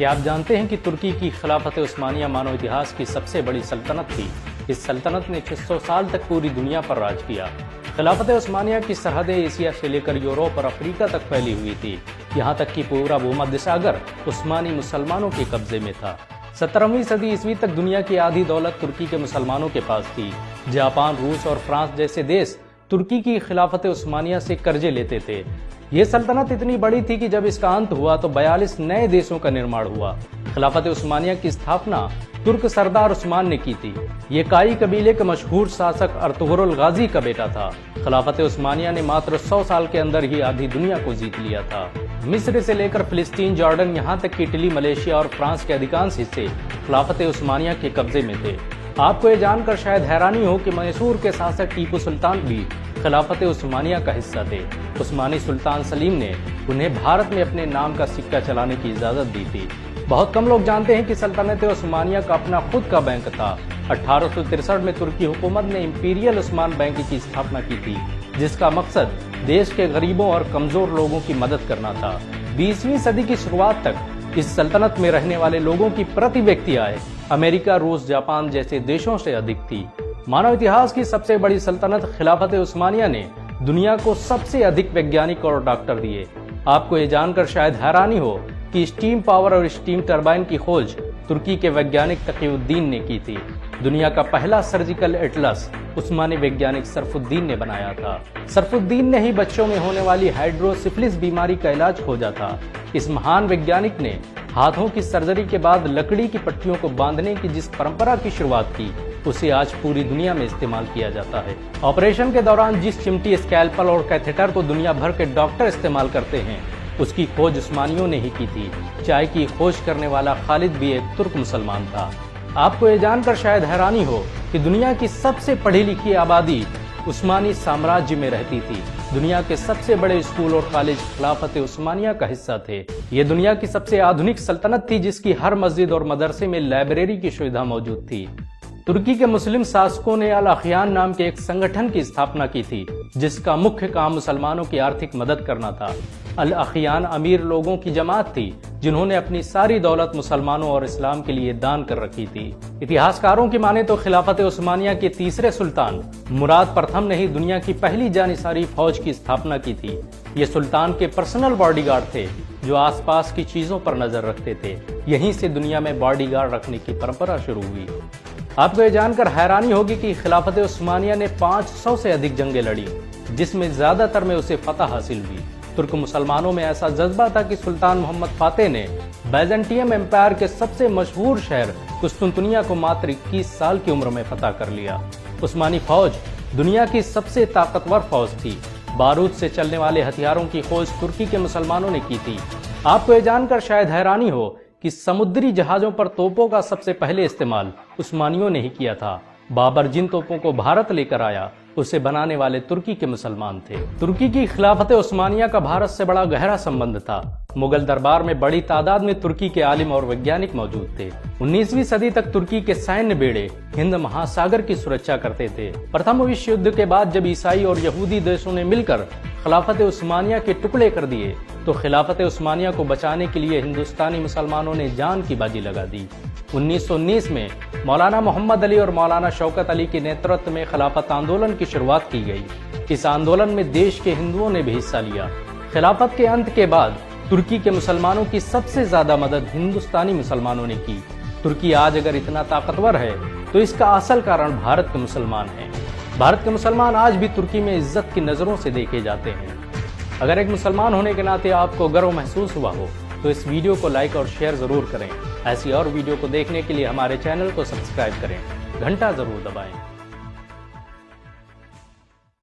क्या आप जानते हैं कि तुर्की की खिलाफत उस्मानिया मानव इतिहास की सबसे बड़ी सल्तनत थी। इस सल्तनत ने 600 साल तक पूरी दुनिया पर राज किया। खिलाफत उस्मानिया की सरहदें एशिया से लेकर यूरोप और अफ्रीका तक फैली हुई थी। यहाँ तक कि पूरा भूमध्य सागर उस्मानी मुसलमानों के कब्जे में था। 17वीं सदी ईस्वी तक दुनिया की आधी दौलत तुर्की के मुसलमानों के पास थी। जापान, रूस और फ्रांस जैसे देश तुर्की की खिलाफत उस्मानिया से कर्जे लेते थे। ये सल्तनत इतनी बड़ी थी कि जब इसका अंत हुआ तो 42 नए देशों का निर्माण हुआ। खिलाफत उस्मानिया की स्थापना तुर्क सरदार उस्मान ने की थी। ये काई कबीले के मशहूर शासक अर्तुगरुल गाजी का बेटा था। खिलाफत उस्मानिया ने मात्र 100 साल के अंदर ही आधी दुनिया को जीत लिया था। मिस्र से लेकर फिलिस्तीन, जॉर्डन, यहाँ तक कि इटली, मलेशिया और फ्रांस के अधिकांश हिस्से खिलाफत उस्मानिया के कब्जे में थे। आपको ये जानकर शायद हैरानी हो कि मैसूर के शासक टीपू सुल्तान भी खिलाफत उस्मानिया का हिस्सा थे। उस्मानी सुल्तान सलीम ने उन्हें भारत में अपने नाम का सिक्का चलाने की इजाजत दी थी। बहुत कम लोग जानते हैं कि सल्तनत उस्मानिया का अपना खुद का बैंक था। 1863 में तुर्की हुकूमत ने इंपीरियल उस्मान बैंक की स्थापना की थी, जिसका मकसद देश के गरीबों और कमजोर लोगों की मदद करना था। 20वीं सदी की शुरुआत तक इस सल्तनत में रहने वाले लोगों की प्रति व्यक्ति आय अमेरिका, रूस, जापान जैसे देशों से अधिक थी। मानव इतिहास की सबसे बड़ी सल्तनत खिलाफत उस्मानिया ने दुनिया को सबसे अधिक वैज्ञानिक और डॉक्टर दिए। आपको ये जानकर शायद हैरानी हो कि स्टीम पावर और स्टीम टरबाइन की खोज तुर्की के वैज्ञानिक तकीउद्दीन ने की थी। दुनिया का पहला सर्जिकल एटलस उस्मानी वैज्ञानिक सरफुद्दीन ने बनाया था। सरफुद्दीन ने ही बच्चों में होने वाली हाइड्रोसिफिलिस बीमारी का इलाज खोजा था। इस महान वैज्ञानिक ने हाथों की सर्जरी के बाद लकड़ी की पट्टियों को बांधने की जिस परंपरा की शुरुआत की, उसे आज पूरी दुनिया में इस्तेमाल किया जाता है। ऑपरेशन के दौरान जिस चिमटी, स्कैल्पल और कैथेटर को दुनिया भर के डॉक्टर इस्तेमाल करते हैं, उसकी खोज उस्मानियों ने ही की थी। चाय की खोज करने वाला खालिद भी एक तुर्क मुसलमान था। आपको ये जानकर शायद हैरानी हो कि दुनिया की सबसे पढ़ी लिखी आबादी उस्मानी साम्राज्य में रहती थी। दुनिया के सबसे बड़े स्कूल और कॉलेज खिलाफत उस्मानिया का हिस्सा थे। ये दुनिया की सबसे आधुनिक सल्तनत थी, जिसकी हर मस्जिद और मदरसे में लाइब्रेरी की सुविधा मौजूद थी। तुर्की के मुस्लिम शासकों ने अल अखियान नाम के एक संगठन की स्थापना की थी, जिसका मुख्य काम मुसलमानों की आर्थिक मदद करना था। अल अखियान अमीर लोगों की जमात थी, जिन्होंने अपनी सारी दौलत मुसलमानों और इस्लाम के लिए दान कर रखी थी। इतिहासकारों की माने तो खिलाफत उस्मानिया के तीसरे सुल्तान मुराद प्रथम ने ही दुनिया की पहली जानिसारी फौज की स्थापना की थी। ये सुल्तान के पर्सनल बॉडीगार्ड थे, जो आसपास की चीजों पर नजर रखते थे। यहीं से दुनिया में बॉडीगार्ड रखने की परंपरा शुरू हुई। आपको ये जानकर हैरानी होगी कि खिलाफत उस्मानिया ने 500 से अधिक जंगें लड़ी, जिसमें ज्यादातर में उसे फतह हासिल हुई। तुर्क मुसलमानों में ऐसा जज्बा था कि सुल्तान मोहम्मद फातेह ने बैजेंटियम एम्पायर के सबसे मशहूर शहर कुस्तुनतुनिया को मात्र 21 साल की उम्र में फतह कर लिया। उस्मानी फौज दुनिया की सबसे ताकतवर फौज थी। बारूद से चलने वाले हथियारों की खोज तुर्की के मुसलमानों ने की थी। आपको ये जानकर शायद हैरानी हो कि समुद्री जहाजों पर तोपों का सबसे पहले इस्तेमाल उस्मानियों ने ही किया था। बाबर जिन तोपों को भारत लेकर आया, उसे बनाने वाले तुर्की के मुसलमान थे। तुर्की की खिलाफत उस्मानिया का भारत से बड़ा गहरा संबंध था। मुगल दरबार में बड़ी तादाद में तुर्की के आलिम और वैज्ञानिक मौजूद थे। 19वीं सदी तक तुर्की के सैन्य बेड़े हिंद महासागर की सुरक्षा करते थे। प्रथम विश्व युद्ध के बाद जब ईसाई और यहूदी देशों ने मिलकर खिलाफत उस्मानिया के टुकड़े कर दिए, तो खिलाफत उस्मानिया को बचाने के लिए हिंदुस्तानी मुसलमानों ने जान की बाजी लगा दी। 1919 में मौलाना मोहम्मद अली और मौलाना शौकत अली के नेतृत्व में खिलाफत आंदोलन की शुरुआत की गई। इस आंदोलन में देश के हिंदुओं ने भी हिस्सा लिया। खिलाफत के अंत के बाद तुर्की के मुसलमानों की सबसे ज्यादा मदद हिंदुस्तानी मुसलमानों ने की। तुर्की आज अगर इतना ताकतवर है, तो इसका असल कारण भारत के मुसलमान हैं। भारत के मुसलमान आज भी तुर्की में इज्जत की नजरों से देखे जाते हैं। अगर एक मुसलमान होने के नाते आपको गर्व महसूस हुआ हो, तो इस वीडियो को लाइक और शेयर जरूर करें। ऐसी और वीडियो को देखने के लिए हमारे चैनल को सब्सक्राइब करें, घंटा जरूर दबाएं।